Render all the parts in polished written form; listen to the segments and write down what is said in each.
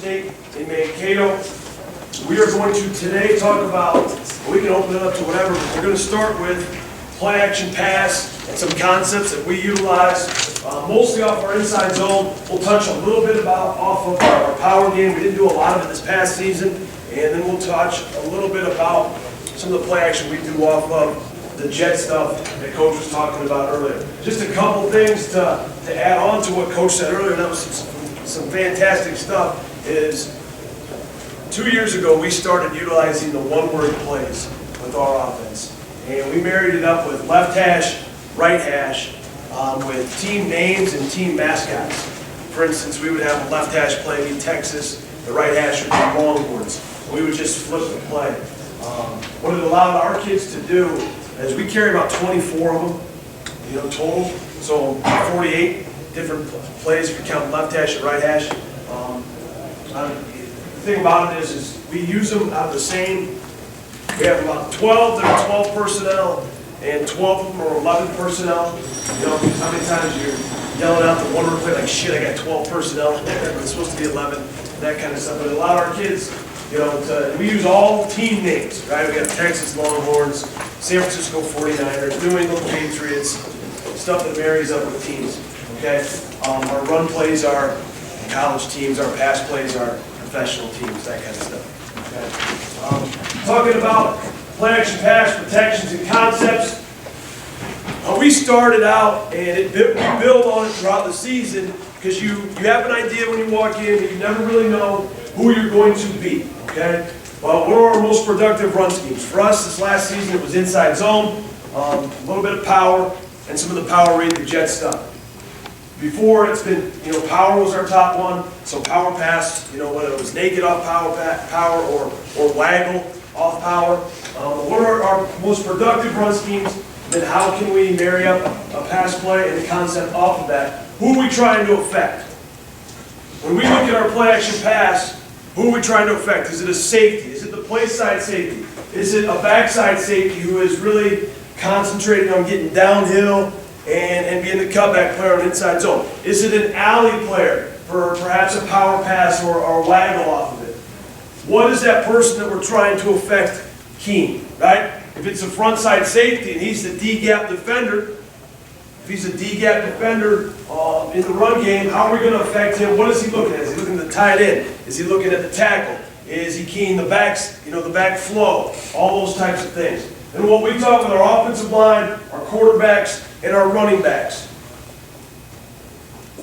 State in Mankato. We are going to today talk about, we can open it up to whatever, but we're going to start with play action pass and some concepts that we utilize, mostly off our inside zone. We'll touch a little bit off of our power game. We didn't do a lot of it this past season. And then we'll touch a little bit about some of the play action we do off of the jet stuff that Coach was talking about earlier. Just a couple things to add on to what Coach said earlier, and that was some fantastic stuff, is 2 years ago we started utilizing the one-word plays with our offense. And we married it up with left hash, right hash, with team names and team mascots. For instance, we would have a left hash play be Texas, the right hash would be Longhorns. We would just flip the play. What it allowed our kids to do is we carry about 24 of them, total. So 48 different plays if you count left hash and right hash. The thing about it is we use them out of the same. We have about 12 that are 12 personnel, and 12 of them are 11 personnel. How many times you're yelling out the one-word play like, shit, I got 12 personnel. It's supposed to be 11, that kind of stuff. But it allowed our kids, we use all team names, right? We have Texas Longhorns, San Francisco 49ers, New England Patriots, stuff that marries up with teams, okay? Our run plays are college teams, our pass plays are professional teams, that kind of stuff, okay? Talking about play action pass, protections, and concepts, we started out, and we build on it throughout the season, because you have an idea when you walk in, but you never really know who you're going to be, okay? Well, what are our most productive run schemes? For us, this last season, it was inside zone, a little bit of power, and some of the power read the jet stuff. Before, it's been, power was our top one, so power pass, whether it was naked off power or waggle off power. What are our most productive run schemes? Then how can we marry up a pass play and the concept off of that? Who are we trying to affect? When we look at our play action pass, who are we trying to affect? Is it a safety? Is it the play side safety? Is it a backside safety who is really concentrating on getting downhill and being the cutback player on inside zone? Is it an alley player for perhaps a power pass or waggle off of it? What is that person that we're trying to affect keen, right? If it's a front side safety and he's the D-gap defender, if he's a D-gap defender in the run game, how are we going to affect him? What is he looking at? Is he looking at the tight end? Is he looking at the tackle? Is he keying the backs, the back flow? All those types of things. And what we talk with our offensive line, our quarterbacks, and our running backs,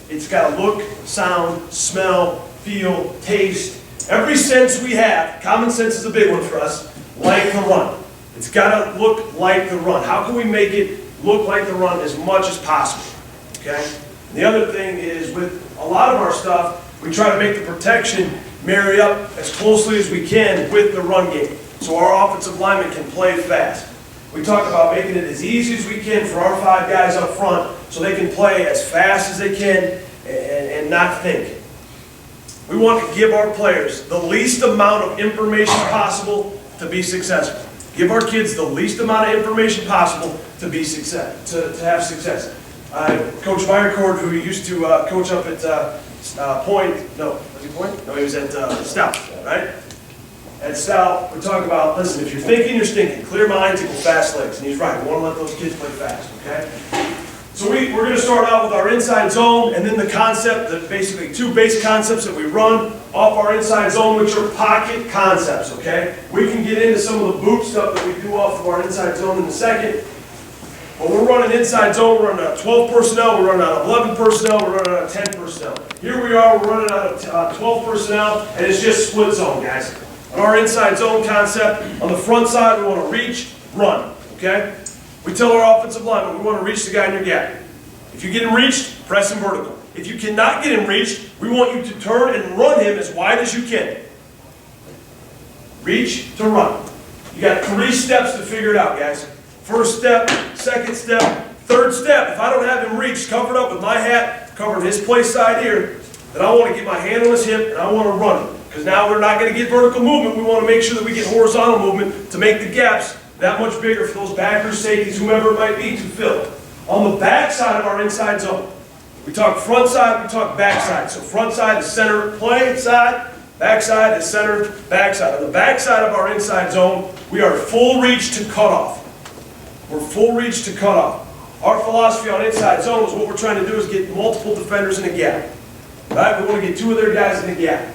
it's got to look, sound, smell, feel, taste. Every sense we have, common sense is a big one for us, like the run. It's got to look like the run. How can we make it look like the run as much as possible? Okay? And the other thing is, with a lot of our stuff, we try to make the protection marry up as closely as we can with the run game, so our offensive linemen can play fast. We talk about making it as easy as we can for our 5 guys up front so they can play as fast as they can and not think. We want to give our players the least amount of information possible to be successful. Give our kids the least amount of information possible to be to have success. Coach Meyercord, who used to coach up at Point, no, was he Point? No, he was at Stout, right? At Stout, we're talking about, listen, if you're thinking, you're stinking. Clear minds equal fast legs. And he's right. We want to let those kids play fast, okay? So we're going to start out with our inside zone, and then the concept, basically 2 base concepts that we run off our inside zone, which are pocket concepts, okay? We can get into some of the boot stuff that we do off of our inside zone in a second. But we're running inside zone, we're running out of 12 personnel, we're running out of 11 personnel, we're running out of 10 personnel. Here we are, we're running out of 12 personnel, and it's just split zone, guys. On our inside zone concept, on the front side, we want to reach, run, okay? We tell our offensive linemen, we want to reach the guy in your gap. If you're getting reached, press him vertical. If you cannot get him reached, we want you to turn and run him as wide as you can. Reach to run. You got 3 steps to figure it out, guys. First step, second step, third step. If I don't have him reached, covered up with my hat, covering his play side here, then I want to get my hand on his hip and I want to run him. Because now we're not going to get vertical movement. We want to make sure that we get horizontal movement to make the gaps that much bigger for those backers, safeties, whomever it might be, to fill. On the back side of our inside zone, we talk front side, we talk back side. So front side is center play side, backside, the center, backside. On the backside of our inside zone, we are full reach to cutoff. We're full reach to cutoff. Our philosophy on inside zone is what we're trying to do is get multiple defenders in a gap. Right? We want to get 2 of their guys in a gap.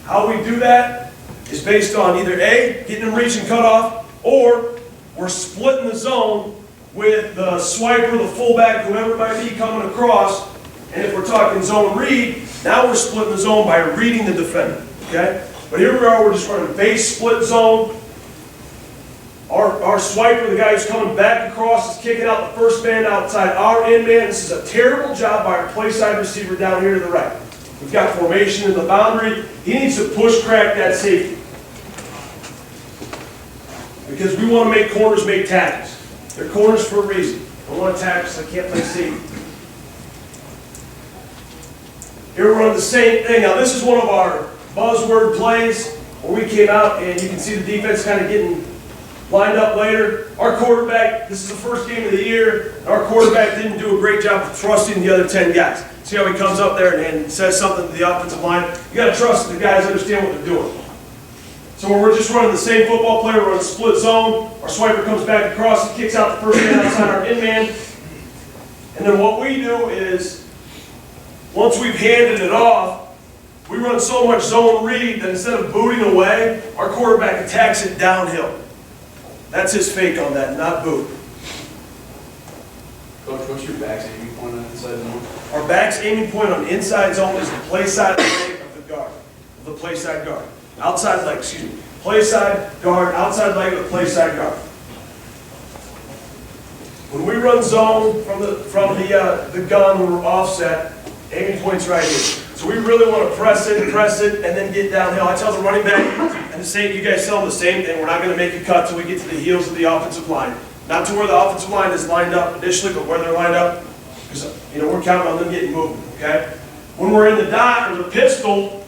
How we do that is based on either A, getting them reach and cutoff, or we're splitting the zone with the swiper, the fullback, whoever it might be coming across. And if we're talking zone read, now we're splitting the zone by reading the defender. Okay? But here we are, we're just running base split zone. Our swiper, the guy who's coming back across, is kicking out the first man outside our end man. This is a terrible job by our play side receiver down here to the right. We've got formation in the boundary. He needs to push crack that safety. Because we want to make corners make tackles. They're corners for a reason. I don't want to tackle, so I can't play safety. Here we're running the same thing. Now this is one of our buzzword plays where we came out and you can see the defense kind of getting lined up later. Our quarterback, this is the first game of the year, and our quarterback didn't do a great job of trusting the other 10 guys. See how he comes up there and says something to the offensive line? You got to trust the guys understand what they're doing. So we're just running the same football play, we're running split zone. Our swiper comes back across, he kicks out the first man outside our in man. And then what we do is, once we've handed it off, we run so much zone read that instead of booting away, our quarterback attacks it downhill. That's his fake on that, not boot. Coach, what's your back's aiming point on inside zone? Our back's aiming point on inside zone is the play side leg of the guard, of the play side guard. Outside leg, excuse me. Play side guard, outside leg of the play side guard. When we run zone from the gun when we're offset, aiming point's right here. So we really want to press it, and then get downhill. I tell the running back, and the same, you guys tell them the same thing. We're not going to make a cut till we get to the heels of the offensive line. Not to where the offensive line is lined up initially, but where they're lined up. Because we're counting on them getting moving. Okay? When we're in the dot or the pistol,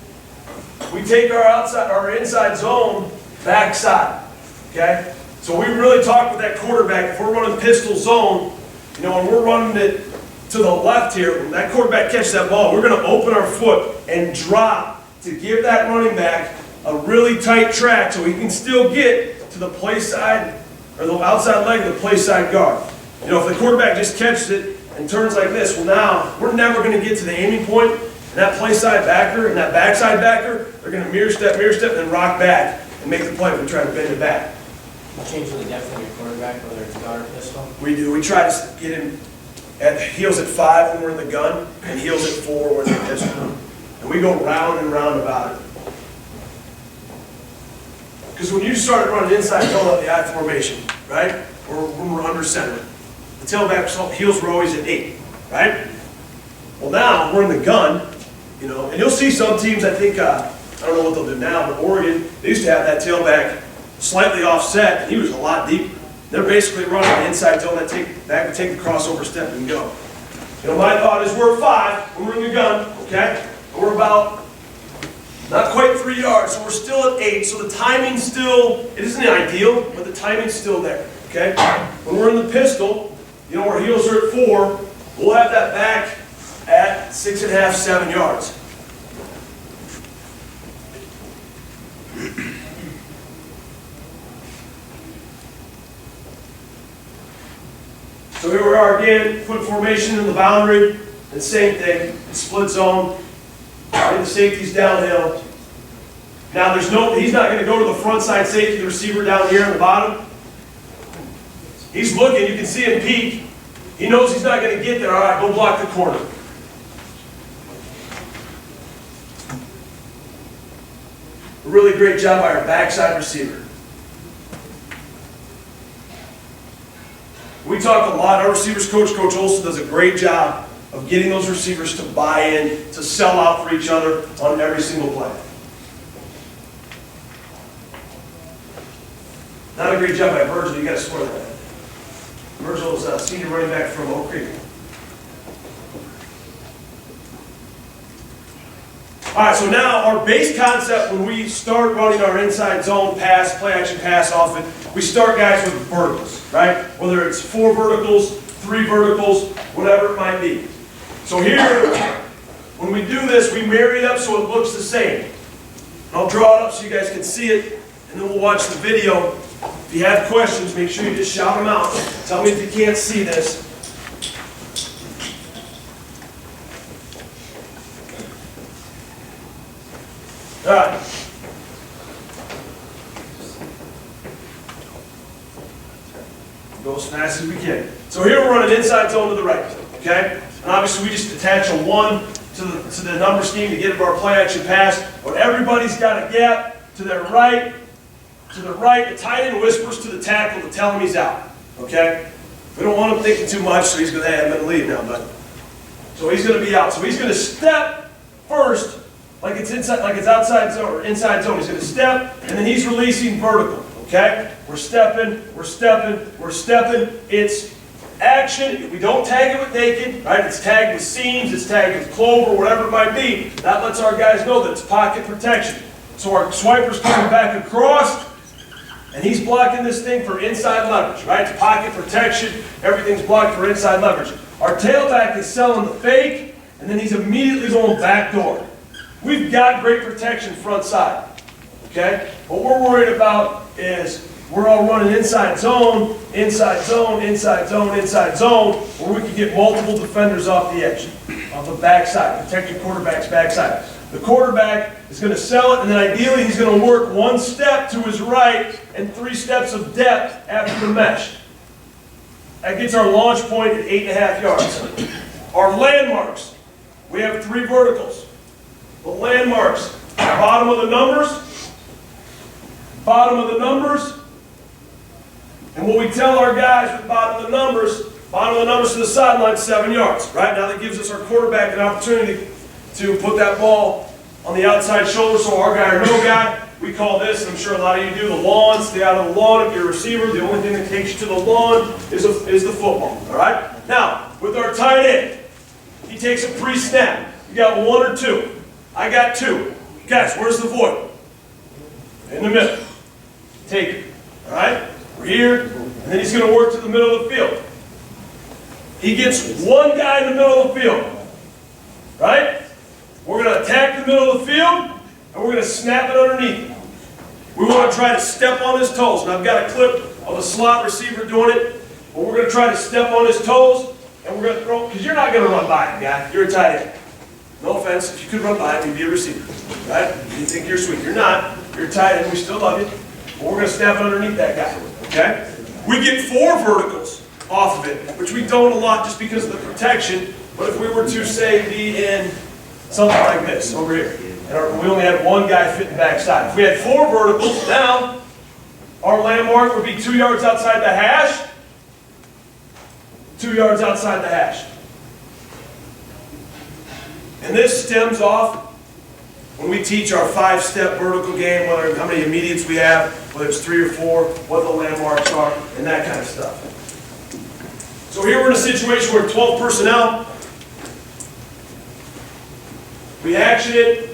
we take our inside zone backside. Okay? So we really talk with that quarterback. If we're running pistol zone, when we're running it to the left here, when that quarterback catches that ball, we're going to open our foot and drop to give that running back a really tight track so he can still get to the play side or the outside leg of the play side guard. If the quarterback just catches it and turns like this, well now, we're never going to get to the aiming point, and that play side backer and that backside backer, they're going to mirror step, and then rock back and make the play if we try to bend it back. You change the depth of your quarterback, whether it's guard or pistol? We do. We try to get him at heels at 5 when we're in the gun, and heels at 4 when we're in the pistol. And we go round and round about it. Because when you started running inside zone at the I formation, right? Or when we're under center, the tailback heels were always at 8, right? Well now, we're in the gun, and you'll see some teams, I think, I don't know what they'll do now, but Oregon, they used to have that tailback slightly offset, and he was a lot deeper. They're basically running the inside zone that take the crossover step and go. My thought is we're at 5 when we're in the gun, okay? And we're about not quite 3 yards, so we're still at 8. So the timing's still, it isn't ideal, but the timing's still there, okay? When we're in the pistol, our heels are at 4, we'll have that back at 6.5, 7 yards. So here we are again, put formation in the boundary, and same thing, split zone, get the safeties downhill. Now he's not going to go to the front side safety, the receiver down here on the bottom. He's looking, you can see him peek. He knows he's not going to get there. All right, go block the corner. A really great job by our backside receiver. We talk a lot, our receivers coach, Coach Olson, does a great job of getting those receivers to buy in, to sell out for each other on every single play. Not a great job by Virgil, you got to score that. Virgil's a senior running back from Oak Creek. All right, so now our base concept when we start running our inside zone pass, play action pass often, we start guys with verticals, right? Whether it's 4 verticals, 3 verticals, whatever it might be. So here, when we do this, we marry it up so it looks the same. And I'll I'll draw it up so you guys can see it, and then we'll watch the video. If you have questions, make sure you just shout them out. Tell me if you can't see this. All right. Go as fast as we can. So here we're running inside zone to the right, okay? And obviously we just attach a 1 to the number scheme to get our play action pass. But everybody's got a gap to their right, to the right. The tight end whispers to the tackle to tell him he's out, okay? We don't want him thinking too much, so he's going to, hey, I'm going to leave now, but. So he's going to be out. So he's going to step first, like it's outside zone or inside zone. He's going to step, and then he's releasing vertical, okay? We're stepping, we're stepping, we're stepping. It's action. We don't tag it with naked, right? It's tagged with seams, it's tagged with clover, whatever it might be. That lets our guys know that it's pocket protection. So our swiper's coming back across, and he's blocking this thing for inside leverage, right? It's pocket protection. Everything's blocked for inside leverage. Our tailback is selling the fake, and then he's immediately going back door. We've got great protection front side, okay? What we're worried about is we're all running inside zone, inside zone, inside zone, inside zone, where we can get multiple defenders off the edge, off the backside, protect your quarterback's backside. The quarterback is going to sell it, and then ideally he's going to work 1 step to his right and 3 steps of depth after the mesh. That gets our launch point at 8.5 yards. Our landmarks, we have 3 verticals. The landmarks, bottom of the numbers, and what we tell our guys with bottom of the numbers to the sideline, 7 yards, right? Now that gives us our quarterback an opportunity to put that ball on the outside shoulder, so our guy or no guy, we call this, and I'm sure a lot of you do, the lawn. Stay out of the lawn if you're a receiver. The only thing that takes you to the lawn is the football, all right? Now, with our tight end, he takes a pre-snap. You got 1 or 2. I got 2. Guys, where's the void? In the middle. Take it, all right? We're here, and then he's going to work to the middle of the field. He gets 1 guy in the middle of the field, right? We're going to attack the middle of the field, and we're going to snap it underneath. We want to try to step on his toes. And I've got a clip of a slot receiver doing it, but we're going to try to step on his toes, and we're going to throw, because you're not going to run by him, guy. You're a tight end. No offense, if you could run by him, you'd be a receiver, right? You think you're sweet. You're not. You're a tight end. We still love you. But we're going to snap it underneath that guy, okay? We get 4 verticals off of it, which we don't a lot just because of the protection. But if we were to, say, be in something like this over here, and we only had 1 guy fitting backside. If we had 4 verticals, now our landmark would be 2 yards outside the hash, 2 yards outside the hash. And this stems off when we teach our 5-step vertical game, whether how many immediates we have, whether it's 3 or 4, what the landmarks are, and that kind of stuff. So here we're in a situation where 12 personnel, we action it.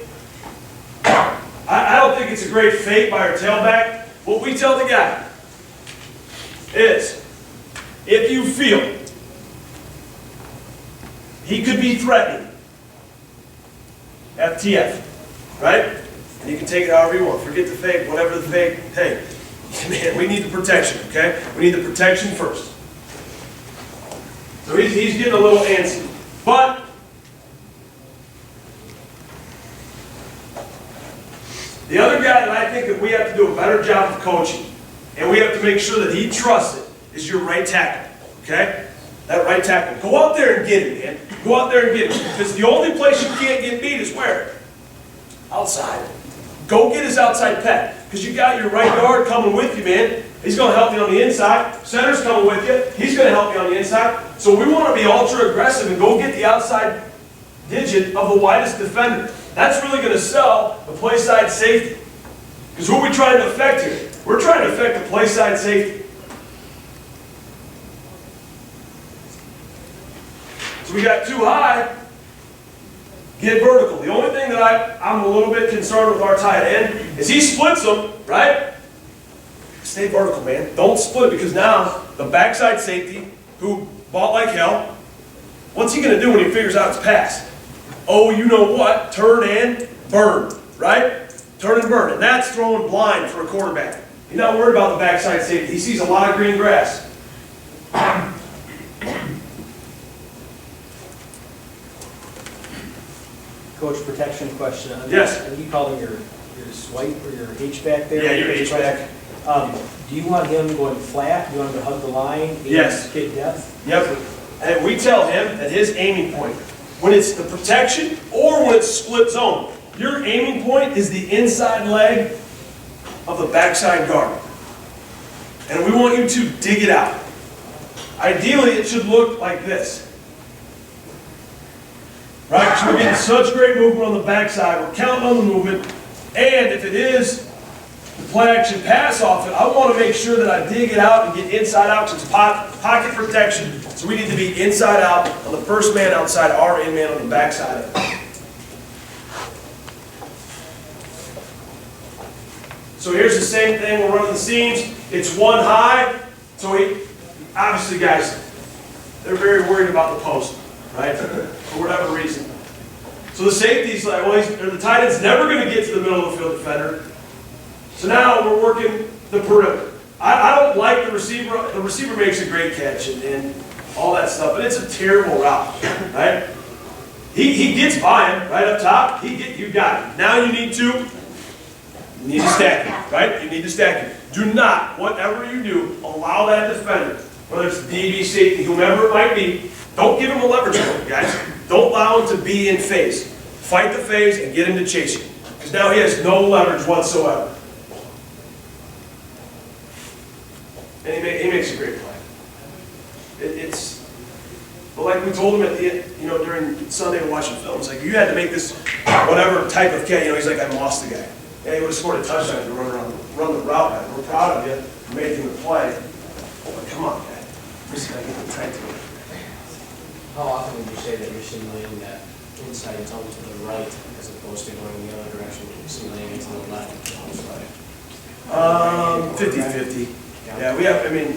I don't think it's a great fake by our tailback. What we tell the guy is, if you feel he could be threatening, FTF, right? And you can take it however you want. Forget the fake, whatever the fake. Hey, man, we need the protection, okay? We need the protection first. So he's getting a little antsy. But the other guy that I think that we have to do a better job of coaching, and we have to make sure that he trusts it, is your right tackle, okay? That right tackle. Go out there and get it, man. Go out there and get it. Because the only place you can't get beat is where? Outside. Go get his outside pet. Because you got your right guard coming with you, man. He's going to help you on the inside. Center's coming with you. He's going to help you on the inside. So we want to be ultra aggressive and go get the outside digit of the widest defender. That's really going to sell the play side safety. Because who are we trying to affect here? We're trying to affect the play side safety. So we got too high, get vertical. The only thing that I'm a little bit concerned with our tight end is he splits them, right? Stay vertical, man. Don't split, because now the backside safety, who bought like hell, what's he going to do when he figures out it's pass? Oh, you know what? Turn and burn, right? turn and burn. And that's throwing blind for a quarterback. He's not worried about the backside safety. He sees a lot of green grass. Coach, protection question. Yes. And you call him your swipe or your H-back there? Yeah, your H-back. Do you want him going flat? Do you want him to hug the line? Yes. Kick depth? Yep. And we tell him at his aiming point, when it's the protection or when it's split zone, your aiming point is the inside leg of the backside guard. And we want you to dig it out. Ideally, it should look like this. Right? So we're getting such great movement on the backside. We're counting on the movement. And if it is the play action pass off it, I want to make sure that I dig it out and get inside out because it's pocket protection. So we need to be inside out on the first man outside, our in man on the backside of it. So here's the same thing. We're running the seams. It's one high. So obviously, guys, they're very worried about the post, right? For whatever reason. So the safety's like, well, the tight end's never going to get to the middle of the field defender. So now we're working the perimeter. I don't like the receiver. The receiver makes a great catch and all that stuff, but it's a terrible route, right? He gets by him right up top. You got it. Now you need to stack him, right? You need to stack him. Do not, whatever you do, allow that defender, whether it's DB, safety, whomever it might be, don't give him a leverage point, guys. Don't allow him to be in phase. Fight the phase and get him to chase you. Because now he has no leverage whatsoever. And he makes a great play. But like we told him at the end, during Sunday watching film, it's like, you had to make this whatever type of catch. He's like, I lost the guy. Yeah, he would have scored a touchdown to run the route back. We're proud of you for making the play. But come on, guy. We're just going to get the tight to it. How often would you say that you're simulating that inside zone to the right as opposed to going the other direction, simulating it to the left? 50-50. Yeah,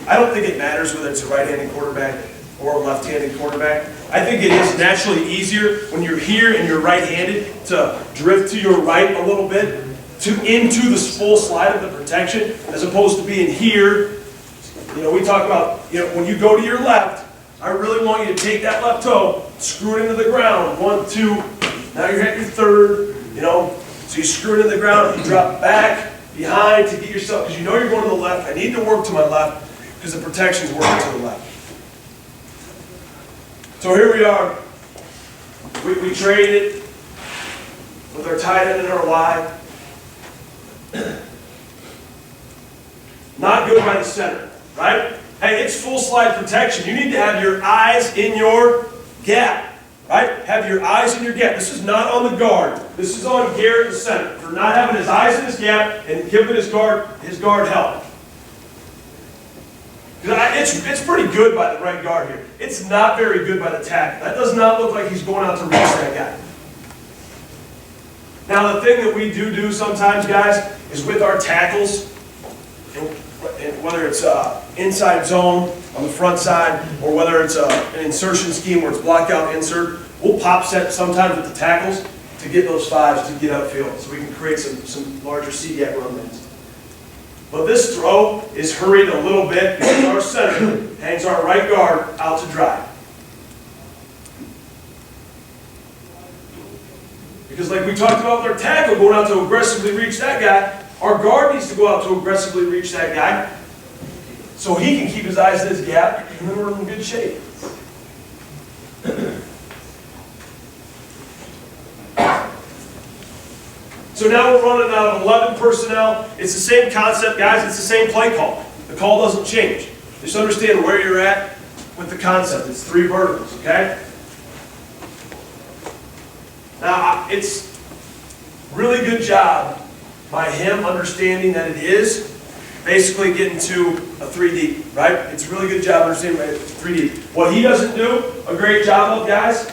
I don't think it matters whether it's a right-handed quarterback or a left-handed quarterback. I think it is naturally easier when you're here and you're right-handed to drift to your right a little bit into the full slide of the protection as opposed to being here. We talk about, when you go to your left, I really want you to take that left toe, screw it into the ground. 1, 2, now you're at your third, so you screw it into the ground, you drop back, behind to get yourself, because you're going to the left. I need to work to my left because the protection's working to the left. So here we are. We traded with our tight end and our Y. Not good by the center, right? Hey, it's full slide protection. You need to have your eyes in your gap. Right? Have your eyes in your gap. This is not on the guard. This is on Garrett, the center, for not having his eyes in his gap and giving his guard help. It's pretty good by the right guard here. It's not very good by the tackle. That does not look like he's going out to reach that guy. Now, the thing that we do sometimes, guys, is with our tackles, and whether it's inside zone on the front side, or whether it's an insertion scheme where it's block out insert, we'll pop set sometimes with the tackles to get those fives to get upfield so we can create some larger C-gap run lanes. But this throw is hurried a little bit because our center hangs our right guard out to dry. Because like we talked about with our tackle going out to aggressively reach that guy, our guard needs to go out to aggressively reach that guy so he can keep his eyes in his gap, and then we're in good shape. So now we're running out of 11 personnel. It's the same concept, guys. It's the same play call. The call doesn't change. Just understand where you're at with the concept. It's 3 verticals, okay? Now, it's really good job by him understanding that it is basically getting to a 3D, right? It's a really good job understanding that it's 3D. What he doesn't do a great job of, guys,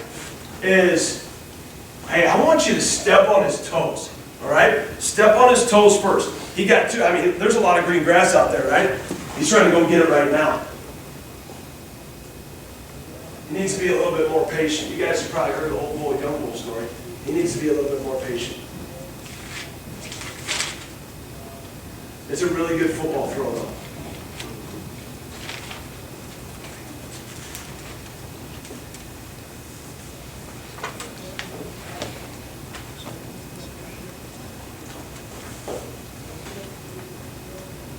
is, hey, I want you to step on his toes, all right? Step on his toes first. He got 2, there's a lot of green grass out there, right? He's trying to go get it right now. He needs to be a little bit more patient. You guys have probably heard the old bull, young bull story. He needs to be a little bit more patient. It's a really good football throw though.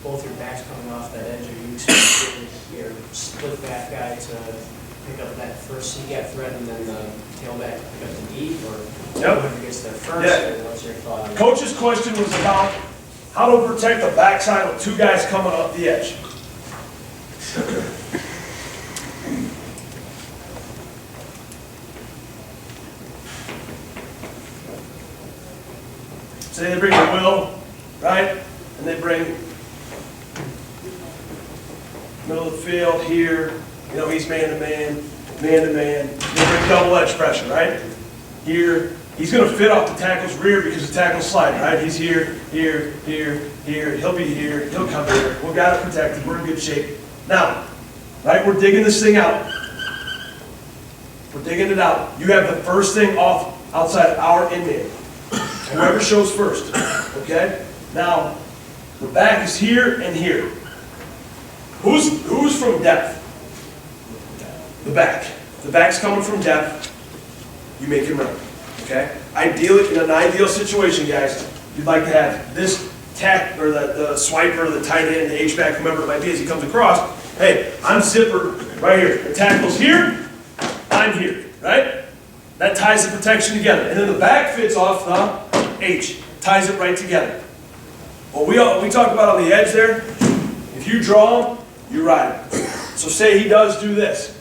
Both your backs coming off that edge, are you expecting your split back guy to pick up that first C-gap threat and then the tailback to pick up the deep, or Yep. whoever gets there first, Yeah. or what's your thought on that? Coach's question was about how to protect the backside with two guys coming up the edge. Say they bring the Will, right? And they bring middle of the field here, you know, he's man-to-man, man-to-man. They bring double edge pressure, right? Here, he's gonna fit off the tackle's rear because the tackle's sliding, right? He's here, here, here, here, he'll be here, he'll come here. We've got it protected, we're in good shape. Now, right, we're digging this thing out. We're digging it out. You have the first thing off outside our end man. Whoever shows first, okay? Now, the back is here and here. Who's from depth? The back. The back's coming from depth. You make him run, okay? Ideally, in an ideal situation, guys, you'd like to have this tack, or the swiper, the tight end, the H-back, whomever it might be, as he comes across. Hey, I'm zipper right here. The tackle's here, I'm here, right? That ties the protection together. And then the back fits off the H, ties it right together. What we talk about on the edge there, if you draw him, you ride him. So say he does do this.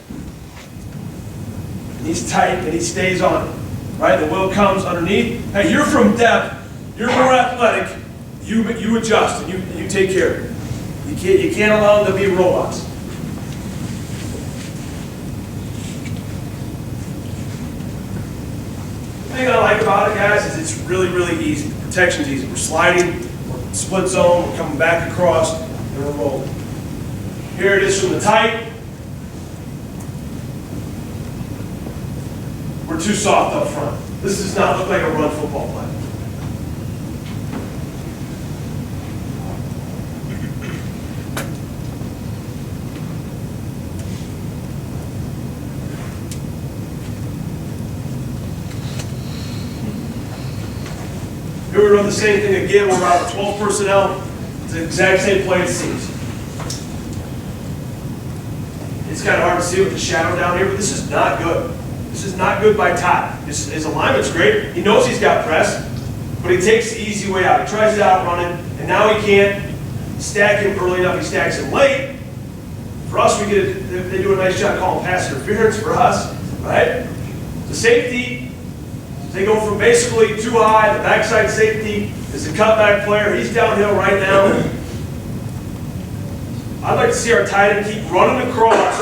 He's tight and he stays on it, right? The Will comes underneath. Hey, you're from depth, you're more athletic, you adjust and you take care of it. You can't allow them to be robots. The thing I like about it, guys, is it's really, really easy. The protection's easy. We're sliding, we're split zone, we're coming back across, and we're rolling. Here it is from the tight. We're too soft up front. This does not look like a run football play. Here we run the same thing again. We're out of 12 personnel. It's the exact same play it seems. It's kind of hard to see with the shadow down here, but this is not good. This is not good by Todd. His alignment's great. He knows he's got press, but he takes the easy way out. He tries to outrun him, and now he can't stack him early enough. He stacks him late. For us, they do a nice job calling pass interference for us, right? The safety, they go from basically too high. The backside safety is the cutback player. He's downhill right now. I'd like to see our tight end keep running across.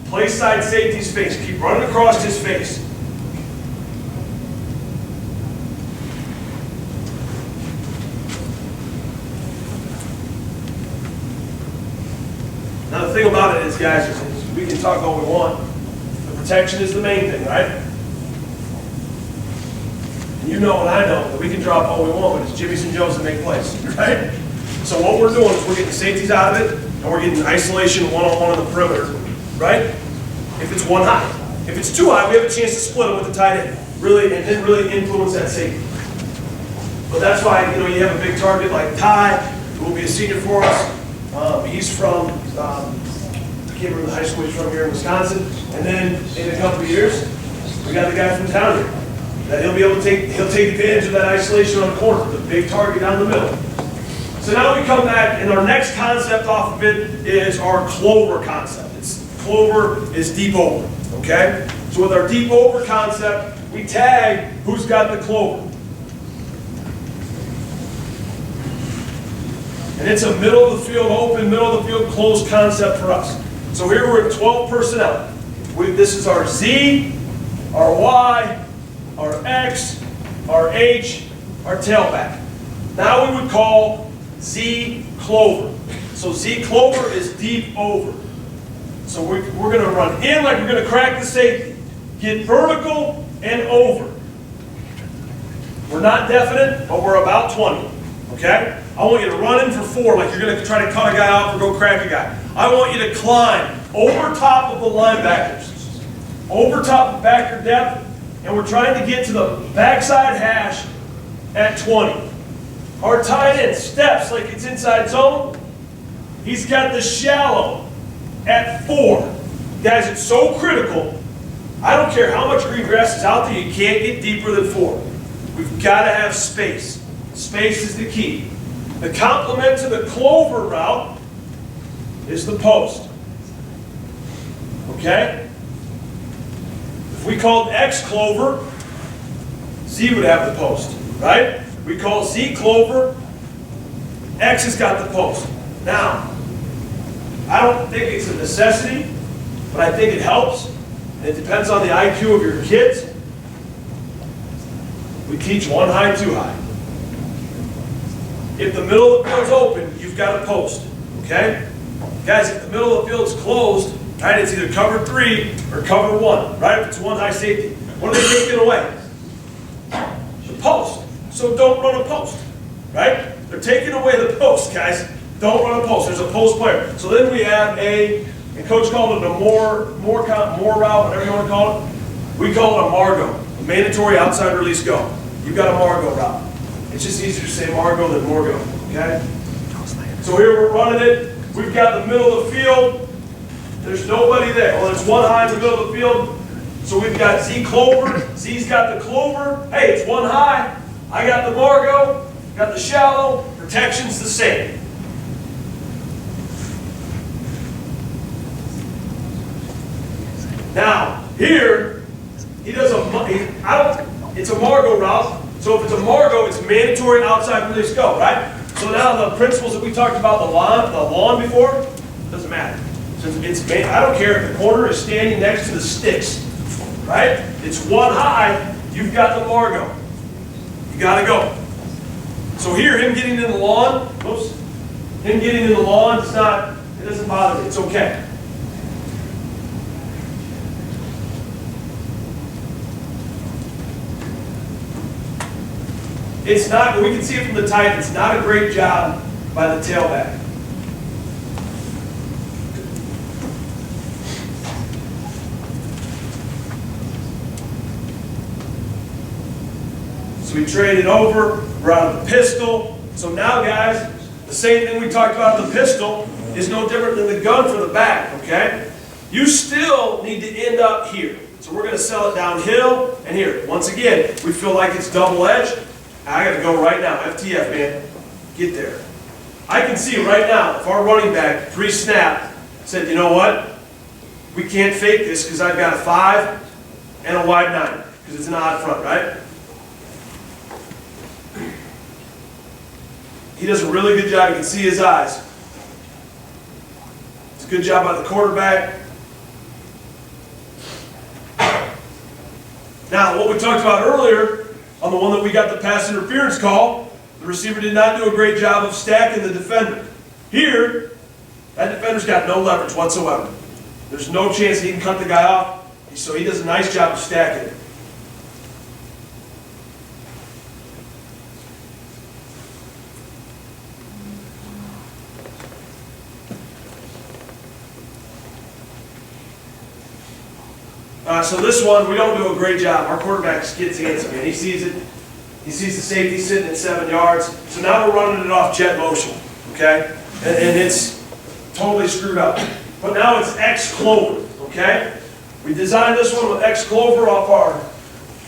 Play side safety's face. Keep running across his face. Now the thing about it is, guys, is we can talk all we want. The protection is the main thing, right? And you know and I know that we can drop all we want, but it's Jimmy's and Joe's that make plays, right? So what we're doing is we're getting safeties out of it, and we're getting isolation one-on-one on the perimeter, right? If it's one high. If it's too high, we have a chance to split them with the tight end, really, and then really influence that safety. But that's why, you know, you have a big target like Ty, who will be a senior for us. He's from, I can't remember the high school he's from here in Wisconsin. And then in a couple of years, we got the guy from town here. That he'll be able to he'll take advantage of that isolation on the corner, the big target down the middle. So now we come back, and our next concept off of it is our clover concept. Clover is deep over, okay? So with our deep over concept, we tag who's got the clover. And it's a middle of the field open, middle of the field closed concept for us. So here we're at 12 personnel. This is our Z, our Y, our X, our H, our tailback. Now we would call Z clover. So Z clover is deep over. So we're going to run in like we're going to crack the safety. Get vertical and over. We're not definite, but we're about 20. Okay? I want you to run in for 4 like you're going to try to cut a guy off or go crack a guy. I want you to climb over top of the linebackers. Over top of backer depth, and we're trying to get to the backside hash at 20. Our tight end steps like it's inside zone. He's got the shallow at 4. Guys, it's so critical. I don't care how much green grass is out there, you can't get deeper than 4. We've got to have space. Space is the key. The complement to the clover route is the post. Okay? If we called X clover, Z would have the post, right? We call Z clover, X has got the post. Now, I don't think it's a necessity, but I think it helps. And it depends on the IQ of your kids. We teach 1 high, 2 high. If the middle of the field's open, you've got a post, okay? Guys, if the middle of the field's closed, right, it's either cover 3 or cover 1, right? If it's 1 high safety. What are they taking away? The post. So don't run a post, right? They're taking away the post, guys. Don't run a post. There's a post player. So then we have and Coach called it a more route, whatever you want to call it. We call it a Margo, a mandatory outside release go. You've got a Margo route. It's just easier to say Margo than Morgo, okay? So here we're running it. We've got the middle of the field. There's nobody there. Well, there's 1 high in the middle of the field. So we've got Z clover. Z's got the clover. Hey, it's 1 high. I got the Margo. Got the shallow. Protection's the same. Now, here, he does it's a Margo route. So if it's a Margo, it's mandatory outside release go, right? So now the principles that we talked about, the lawn before, doesn't matter. Since I don't care if the corner is standing next to the sticks, right? It's 1 high, you've got the Margo. You gotta go. So here, him getting in the lawn, him getting in the lawn, it doesn't bother me, it's okay. It's not, we can see it from the tight, it's not a great job by the tailback. So we trade it over, we're out of the pistol. So now guys, the same thing we talked about in the pistol is no different than the gun for the back, okay? You still need to end up here. So we're going to sell it downhill and here. Once again, we feel like it's double-edged. I got to go right now. FTF, man. Get there. I can see right now, if our running back, pre-snap, said, you know what? We can't fake this because I've got a 5 and a wide 9 because it's an odd front, right? He does a really good job. You can see his eyes. It's a good job by the quarterback. Now, what we talked about earlier, on the one that we got the pass interference call, the receiver did not do a great job of stacking the defender. Here, that defender's got no leverage whatsoever. There's no chance he can cut the guy off, so he does a nice job of stacking it. So this one, we don't do a great job. Our quarterback gets antsy, man. He sees it. He sees the safety sitting at 7 yards. So now we're running it off jet motion, okay? And it's totally screwed up. But now it's X clover, okay? We designed this one with X clover off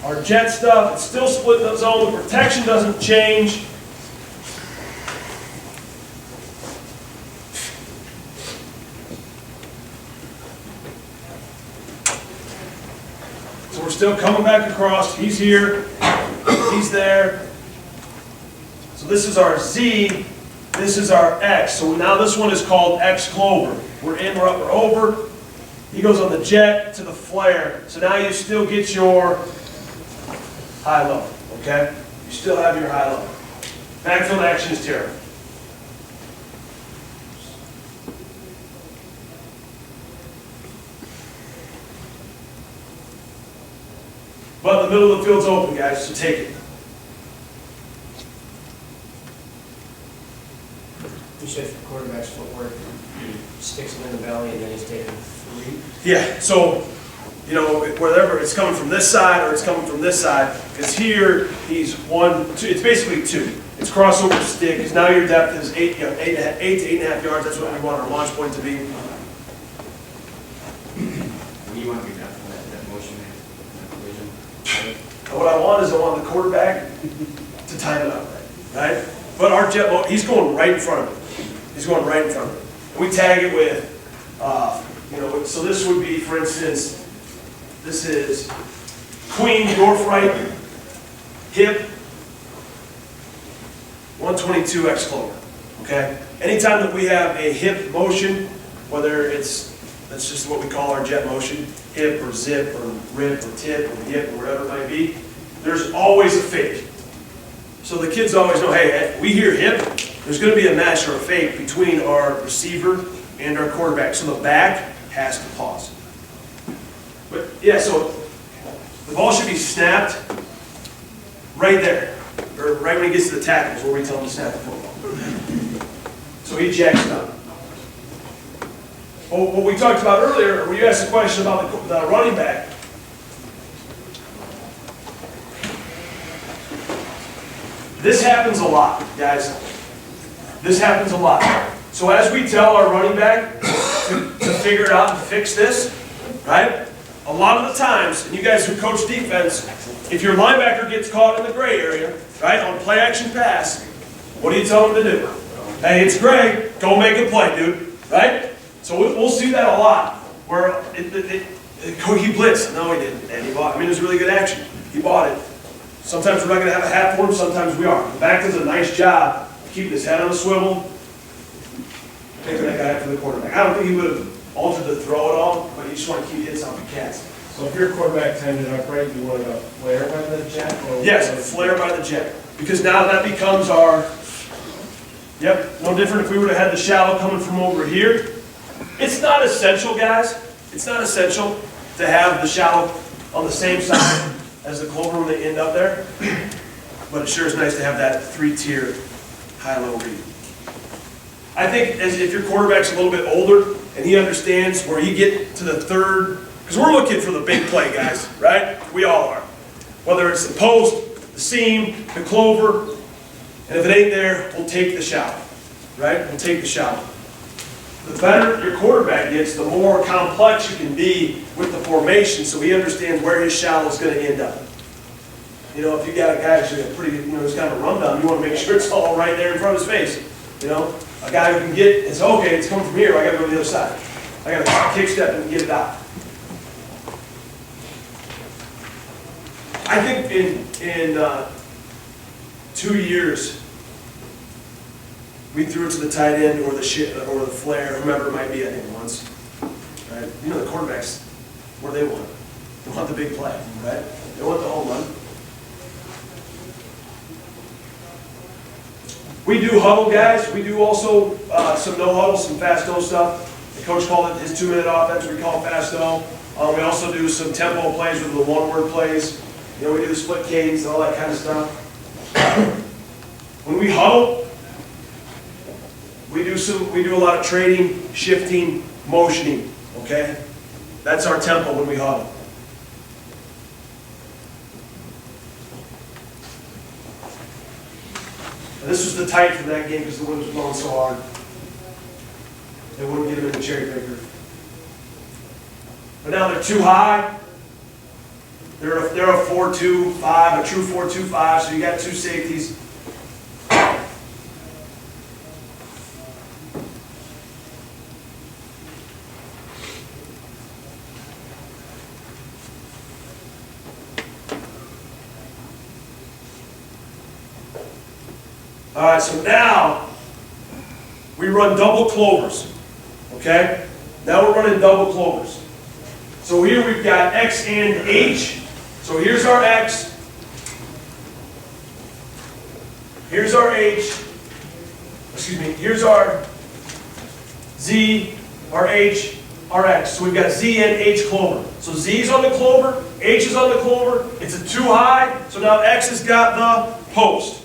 our jet stuff. It's still split the zone. The protection doesn't change. So we're still coming back across. He's here. He's there. So this is our Z. This is our X. So now this one is called X clover. We're in, we're up, we're over. He goes on the jet to the flare. So now you still get your high-low, okay? You still have your high-low. Backfield action is terrible. But the middle of the field's open, guys, so take it. You said for quarterback's footwork, he sticks it in the belly and then he's taking 3. Yeah, so, you know, whether it's coming from this side or it's coming from this side, because here he's 1, 2, it's basically 2. It's crossover stick, because now your depth is 8 to 8.5 yards. That's what we want our launch point to be. What do you want to be done for that motion, that collision? And what I want is I want the quarterback to time it up, right? But our jet mode, he's going right in front of it. He's going right in front of it. And we tag it with, you know, so this would be, for instance, this is Queen, Dwarf right, hip, 122 X clover, okay? Anytime that we have a hip motion, whether it's, that's just what we call our jet motion, hip or zip or rip or tip or hip or whatever it might be, there's always a fake. So the kids always know, hey, we hear hip, there's going to be a match or a fake between our receiver and our quarterback. So the back has to pause. But yeah, so the ball should be snapped right there, or right when he gets to the tackles where we tell him to snap the football. So he jacks it up. Well, what we talked about earlier, when you asked a question about the running back, this happens a lot, guys. This happens a lot. So as we tell our running back to figure it out and fix this, right? A lot of the times, and you guys who coach defense, if your linebacker gets caught in the gray area, right, on play action pass, what do you tell him to do? Hey, it's gray, go make a play, dude, right? So we'll see that a lot, where he blitzed. No, he didn't, and he bought. I mean, it was really good action. He bought it. Sometimes we're not going to have a hat for him, sometimes we are. The back does a nice job keeping his head on the swivel, taking that guy after the quarterback. I don't think he would have altered the throw at all, but you just want to keep hits off the cats. So if your quarterback timed it up right, you wanted a flare by the jet? Or Yes, a flare by the jet. Because now that becomes our, yep, no different if we would have had the shallow coming from over here. It's not essential, guys. It's not essential to have the shallow on the same side as the clover when they end up there. But it sure is nice to have that 3-tier high-low read. I think as if your quarterback's a little bit older and he understands where you get to the third, because we're looking for the big play, guys, right? We all are. Whether it's the post, the seam, the clover, and if it ain't there, we'll take the shallow, right? We'll take the shallow. The better your quarterback gets, the more complex you can be with the formation so he understands where his shallow is going to end up. You know, if you got a guy who's a pretty, you know, who's kind of a rundown, you want to make sure it's all right there in front of his face. You know, a guy who can get, it's okay, it's coming from here, I got to go to the other side. I got to kick step and get it out. I think in 2 years, we threw it to the tight end or the flare, whomever it might be, I think once. Right? You know the quarterbacks, what do they want? They want the big play, right? They want the home run. We do huddle, guys. We do also some no huddle, some fast O stuff. The coach called it his 2-minute offense. We call it fast O. We also do some tempo plays with the one-word plays. You know, we do the split cadence and all that kind of stuff. When we huddle, we do a lot of trading, shifting, motioning. Okay, that's our tempo when we huddle. And this was the tight for that game because the wind was blowing so hard. They wouldn't get him in the cherry picker. But now they're too high. They're a 4-2-5, a true 4-2-5, so you got 2 safeties. All right, so now we run double clovers, okay? Now we're running double clovers. So here we've got X and H. So here's our X. Here's our H. Excuse me, here's our Z, our H, our X. So we've got Z and H clover. So Z is on the clover, H is on the clover. It's a 2 high, so now X has got the post.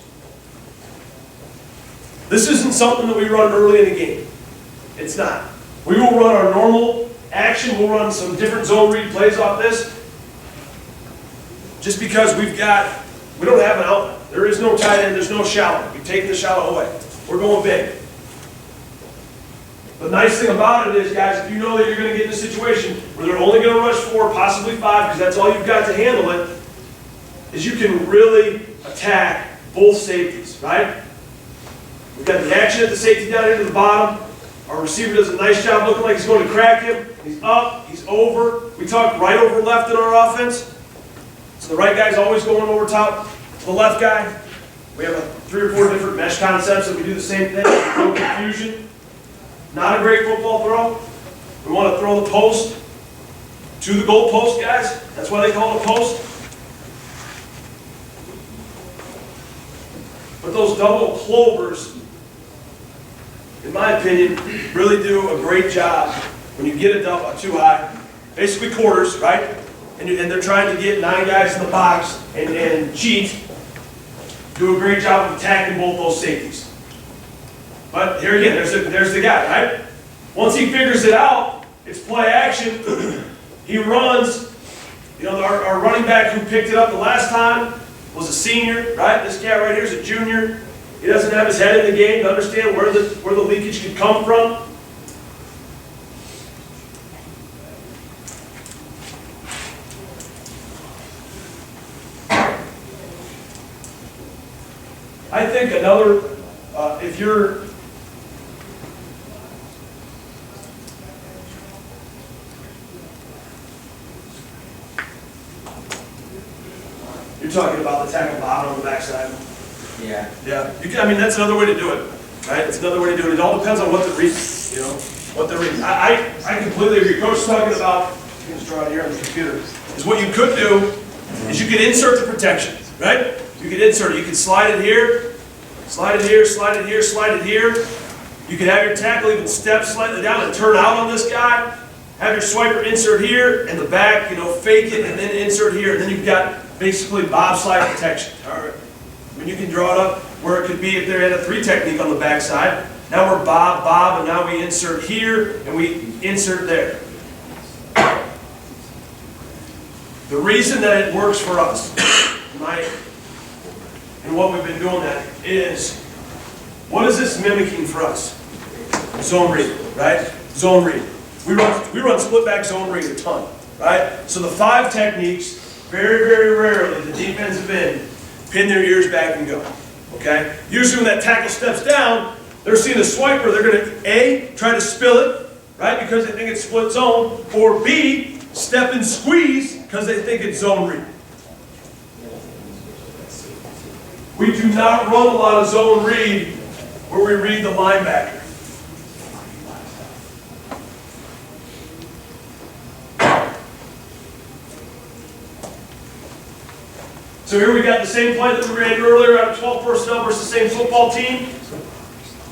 This isn't something that we run early in the game. It's not. We will run our normal action. We'll run some different zone read plays off this. Just because we don't have an outlet. There is no tight end, there's no shallow. We've taken the shallow away. We're going big. The nice thing about it is, guys, if you know that you're going to get in a situation where they're only going to rush 4, possibly 5, because that's all you've got to handle it, is you can really attack both safeties, right? We've got the action at the safety down into the bottom. Our receiver does a nice job looking like he's going to crack him. He's up, he's over. We talk right over left in our offense. So the right guy's always going over top to the left guy. We have 3 or 4 different mesh concepts that we do the same thing. No confusion. Not a great football throw. We want to throw the post to the goal post, guys. That's why they call it a post. But those double clovers, in my opinion, really do a great job when you get a too high. Basically quarters, right? And they're trying to get 9 guys in the box and cheat. Do a great job of attacking both those safeties. But here again, there's the guy, right? Once he figures it out, it's play action. He runs. You know, our running back who picked it up the last time was a senior, right? This guy right here is a junior. He doesn't have his head in the game to understand where the leakage could come from. I think another, if you're talking about the tackle bottom on the backside. Yeah. Yeah. I mean, that's another way to do it, right? It's another way to do it. It all depends on what they're reading, you know, what they're reading. I completely agree. Coach is talking about, you can just draw it here on the computer, is what you could do is you could insert the protection, right? You could insert it. You could slide it here, slide it here, slide it here, slide it here. You could have your tackle even step slightly down and turn out on this guy. Have your swiper insert here in the back, you know, fake it and then insert here. And then you've got basically bobslide protection. All right. I mean, you can draw it up where it could be if they had a 3 technique on the backside. Now we're bob, and now we insert here and we insert there. The reason that it works for us, and what we've been doing that is, what is this mimicking for us? Zone read, right? Zone read. We run split back zone read a ton, right? So the 5 techniques, very, very rarely the defensive end pin their ears back and go, okay? Usually when that tackle steps down, they're seeing a swiper, they're going to A, try to spill it, right, because they think it's split zone, or B, step and squeeze because they think it's zone read. We do not run a lot of zone read where we read the linebacker. So here we got the same play that we ran earlier out of 12 personnel versus the same football team.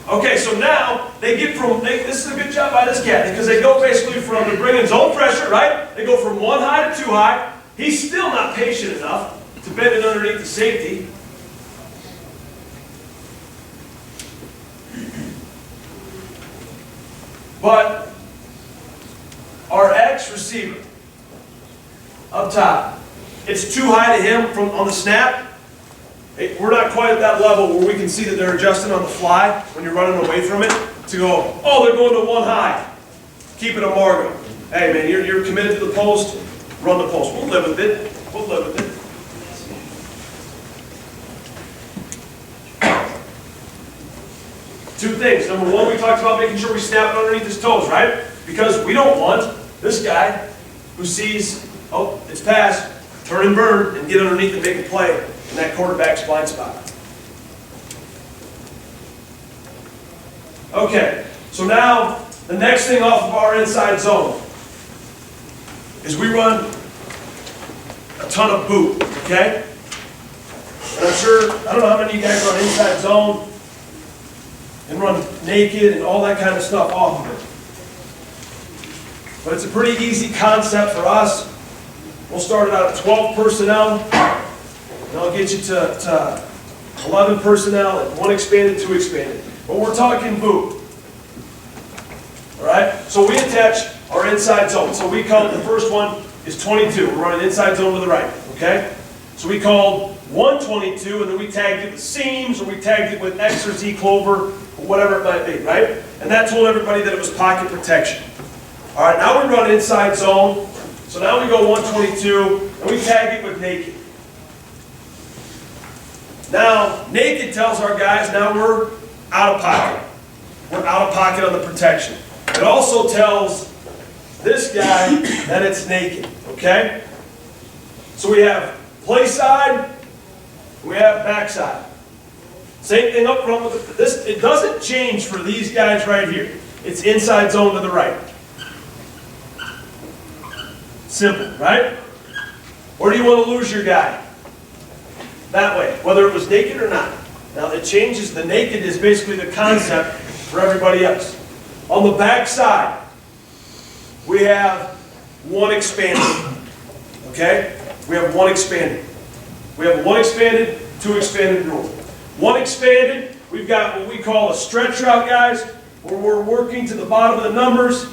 Okay, so now they get from, this is a good job by this cat, because they go basically from, they're bringing zone pressure, right? They go from 1 high to 2 high. He's still not patient enough to bend it underneath the safety. But our X receiver up top, it's too high to him from on the snap. We're not quite at that level where we can see that they're adjusting on the fly when you're running away from it to go, oh, they're going to 1 high. Keep it a Margo. Hey, man, you're committed to the post. Run the post. We'll live with it. We'll live with it. Two things. Number one, we talked about making sure we snap it underneath his toes, right? Because we don't want this guy who sees, oh, it's passed, turn and burn, and get underneath and make a play in that quarterback's blind spot. Okay, so now the next thing off of our inside zone is we run a ton of boot, okay? And I'm sure, I don't know how many of you guys run inside zone and run naked and all that kind of stuff off of it. But it's a pretty easy concept for us. We'll start it out at 12 personnel, and I'll get you to 11 personnel, and 1 expanded, 2 expanded. but we're talking boot. All right, so we attach our inside zone. So we call the first one is 22. We're running inside zone to the right, okay? So we called 122, and then we tagged it with seams, or we tagged it with X or Z clover, or whatever it might be, right? And that told everybody that it was pocket protection. All right, now we run inside zone. So now we go 122, and we tag it with naked. Now, naked tells our guys now we're out of pocket. We're out of pocket on the protection. It also tells this guy that it's naked, okay? So we have play side, we have back side. Same thing up front with this. It doesn't change for these guys right here. It's inside zone to the right. Simple, right? Or do you want to lose your guy? That way, whether it was naked or not. Now it changes. The naked is basically the concept for everybody else. On the back side, we have one expanded. Okay? We have one expanded. We have one expanded, two expanded rule. One expanded, we've got what we call a stretch route, guys, where we're working to the bottom of the numbers.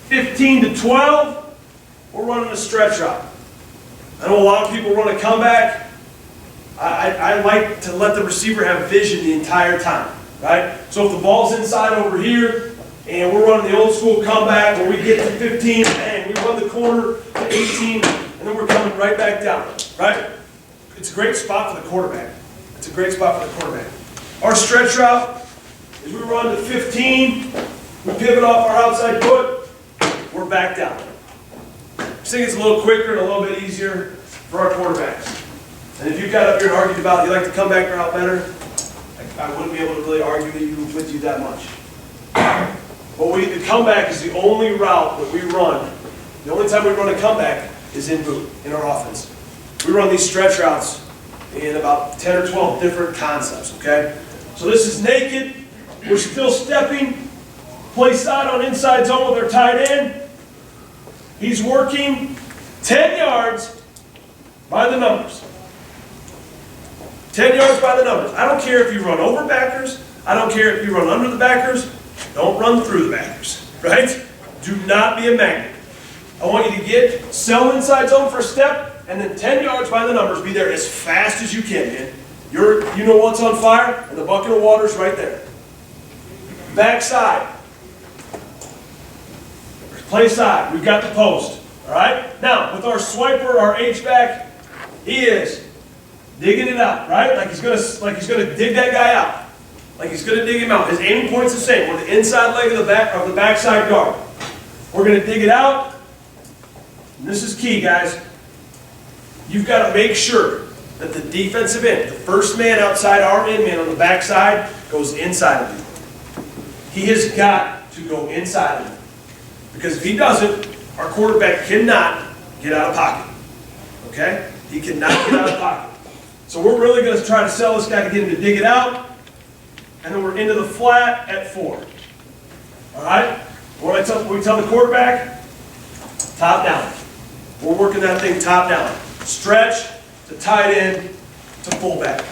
15 to 12. We're running a stretch route. I know a lot of people run a comeback. I like to let the receiver have vision the entire time, right? So if the ball's inside over here, and we're running the old school comeback where we get to 15, and we run the corner to 18, and then we're coming right back down, right? It's a great spot for the quarterback. It's a great spot for the quarterback. Our stretch route is we run to 15, we pivot off our outside foot, we're back down. I think it's a little quicker and a little bit easier for our quarterbacks. And if you got up here and argued about you like the comeback route better, I wouldn't be able to really argue with you that much. But the comeback is the only route that we run. The only time we run a comeback is in boot, in our offense. We run these stretch routes in about 10 or 12 different concepts, okay? So this is naked. We're still stepping. Play side on inside zone with our tight end. He's working 10 yards by the numbers. 10 yards by the numbers. I don't care if you run over backers. I don't care if you run under the backers. Don't run through the backers, right? Do not be a magnet. I want you to sell inside zone for a step, and then 10 yards by the numbers. Be there as fast as you can, man. You know what's on fire, and the bucket of water's right there. Backside. Play side. We've got the post. All right? Now, with our swiper, our H-back, he is digging it out, right? Like he's gonna dig that guy out. Like he's gonna dig him out. His aiming point's the same. We're the inside leg of the backside guard. We're gonna dig it out. And this is key, guys. You've got to make sure that the defensive end, the first man outside our end man on the backside, goes inside of you. He has got to go inside of you. Because if he doesn't, our quarterback cannot get out of pocket. Okay? He cannot get out of pocket. So we're really going to try to sell this guy to get him to dig it out. And then we're into the flat at 4. All right? What we tell the quarterback? Top down. We're working that thing top down. Stretch to tight end to fullback.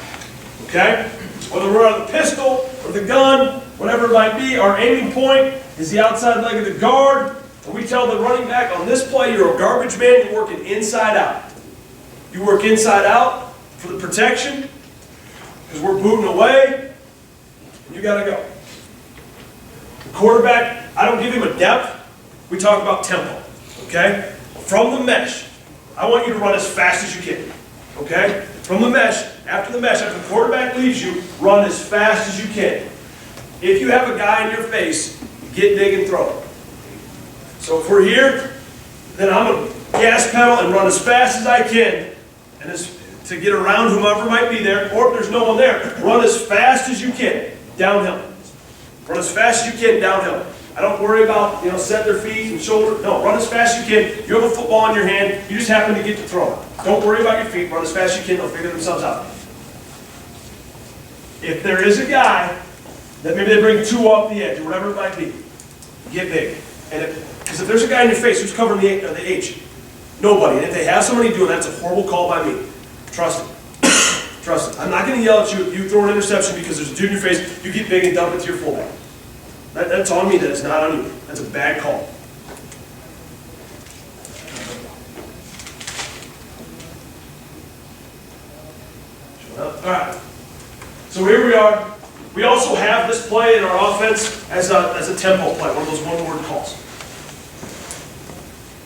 Okay? Whether we're on the pistol or the gun, whatever it might be, our aiming point is the outside leg of the guard. And we tell the running back, on this play, you're a garbage man, you're working inside out. You work inside out for the protection, because we're booting away, and you got to go. The quarterback, I don't give him a depth. We talk about tempo. Okay? From the mesh, I want you to run as fast as you can. Okay? From the mesh, after the quarterback leaves you, run as fast as you can. If you have a guy in your face, get, dig, and throw. So if we're here, then I'm going to gas pedal and run as fast as I can, and to get around whomever might be there, or if there's no one there, run as fast as you can, downhill. Run as fast as you can, downhill. I don't worry about, set their feet and shoulder. No, run as fast as you can. You have a football in your hand. You just happen to get to throw it. Don't worry about your feet. Run as fast as you can. They'll figure themselves out. If there is a guy that maybe they bring 2 off the edge or whatever it might be, get big. Because if there's a guy in your face who's covering the H, nobody. And if they have somebody doing that, it's a horrible call by me. Trust me. Trust me. I'm not going to yell at you if you throw an interception because there's a dude in your face, you get big and dump it to your fullback. That's on me, that is not on you. That's a bad call. All right. So here we are. We also have this play in our offense as a tempo play, one of those one-word calls.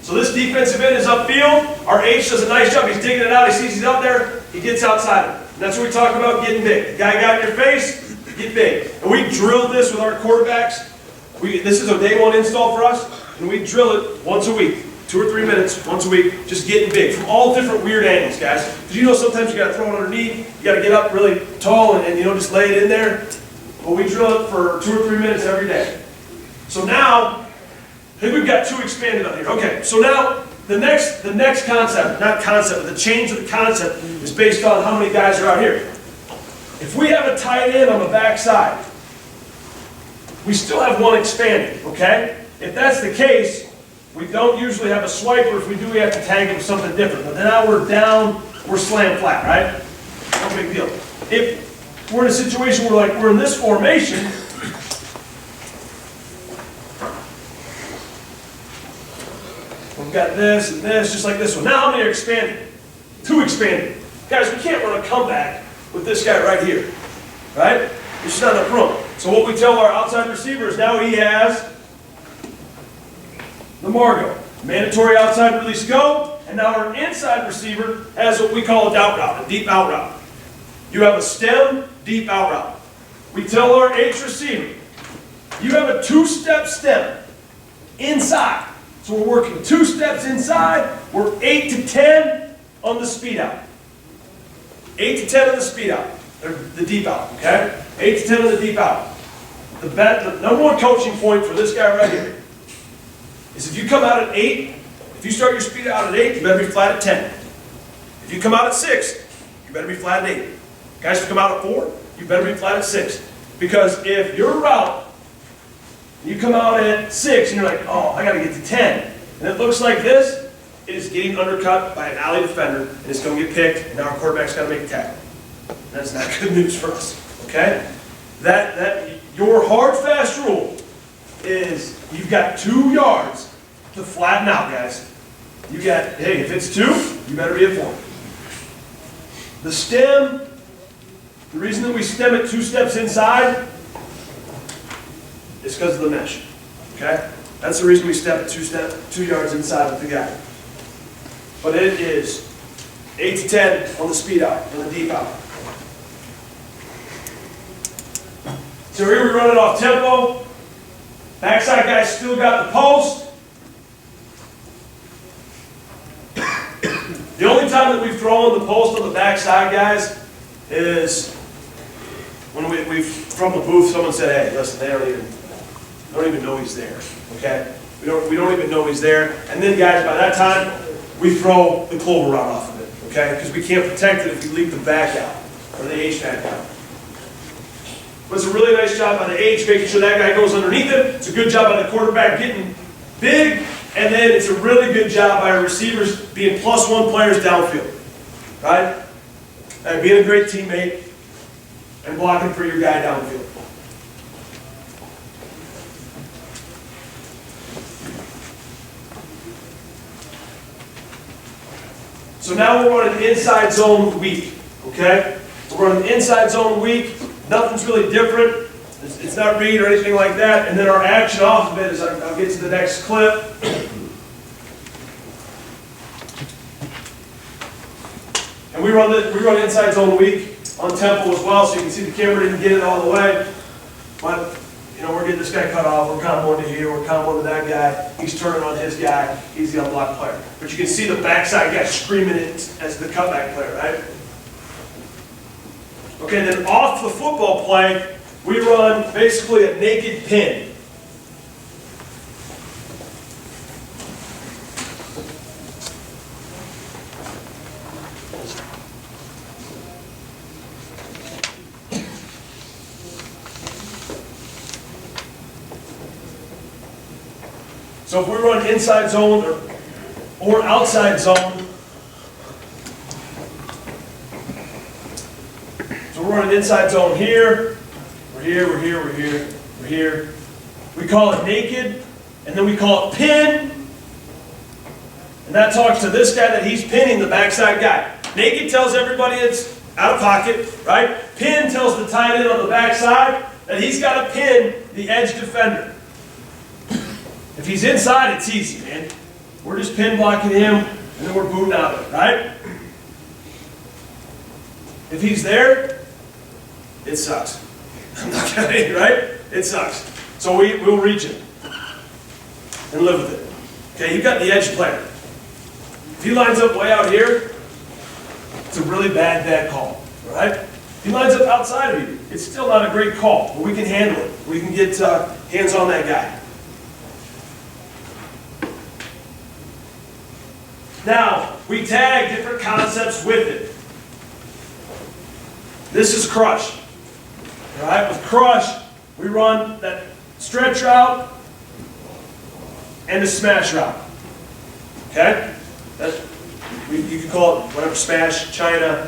So this defensive end is upfield. Our H does a nice job. He's digging it out. He sees he's up there. He gets outside of it. And that's what we talk about, getting big. The guy got in your face, get big. And we drill this with our quarterbacks. This is a day one install for us, and we drill it once a week. 2 or 3 minutes, once a week, just getting big from all different weird angles, guys. Because you know sometimes you got to throw it underneath, you got to get up really tall and just lay it in there. But we drill it for 2 or 3 minutes every day. So now, I think we've got 2 expanded on here. Okay, so now the next concept, not concept, but the change of the concept is based on how many guys are out here. If we have a tight end on the backside, we still have 1 expanded, okay? If that's the case, we don't usually have a swiper. If we do, we have to tag it with something different. But then now we're down, we're slam flat, right? No big deal. If we're in a situation where we're in this formation, we've got this and this, just like this one. Now how many are expanded? 2 expanded. Guys, we can't run a comeback with this guy right here, right? There's just not enough room. So what we tell our outside receiver is now he has the Margo, mandatory outside release go, and now our inside receiver has what we call a out route, a deep out route. You have a stem, deep out route. We tell our H receiver, you have a 2-step stem inside. So we're working 2 steps inside, we're 8 to 10 on the speed out. 8 to 10 on the speed out, or the deep out, okay? 8 to 10 on the deep out. The number 1 coaching point for this guy right here is if you come out at 8, if you start your speed out at 8, you better be flat at 10. If you come out at 6, you better be flat at 8. Guys, if you come out at 4, you better be flat at 6. Because if your route, you come out at 6 and you're like, oh, I got to get to 10. And it looks like this, it is getting undercut by an alley defender, and it's going to get picked, and now our quarterback's got to make a tackle. That's not good news for us, okay? Your hard, fast rule is you've got 2 yards to flatten out, guys. You got, hey, if it's 2, you better be at 4. The stem, the reason that we stem it 2 steps inside is because of the mesh, okay? That's the reason we step it 2 yards inside with the guy. But it is 8 to 10 on the speed out, on the deep out. So here we run it off tempo. Backside guy's still got the post. The only time that we've thrown the post on the backside, guys, is when we've from the booth, someone said, hey, listen, they don't even know he's there, okay? We don't even know he's there. And then, guys, by that time, we throw the clover route off of it, okay? Because we can't protect it if we leave the back out, or the H back out. But it's a really nice job by the H, making sure that guy goes underneath him. It's a good job by the quarterback getting big. And then it's a really good job by our receivers being +1 players downfield. Right? And being a great teammate and blocking for your guy downfield. So now we're running inside zone weak. Okay? We're running inside zone weak. Nothing's really different. It's not read or anything like that. And then our action off of it is, I'll get to the next clip. And we run inside zone weak on tempo as well, so you can see the camera didn't get it all the way. But we're getting this guy cut off. We're comboing to here. We're comboing to that guy. He's turning on his guy. He's the unblocked player. But you can see the backside guy screaming it as the cutback player, right? Okay, then off the football play, we run basically a naked pin. So if we run inside zone or outside zone, an inside zone here. We're here, we're here, we're here, we're here. We call it naked, and then we call it pin. And that talks to this guy that he's pinning, the backside guy. Naked tells everybody it's out of pocket, right? Pin tells the tight end on the backside that he's got to pin the edge defender. If he's inside, it's easy, man. We're just pin blocking him, and then we're booting out of it, right? If he's there, it sucks. I'm not kidding, right? It sucks. So we'll reach it and live with it. Okay, you've got the edge player. If he lines up way out here, it's a really bad call, right? If he lines up outside of you, it's still not a great call, but we can handle it. We can get hands on that guy. Now, we tag different concepts with it. This is crush. All right, with crush, we run that stretch route and the smash route. Okay? You can call it whatever, smash, China,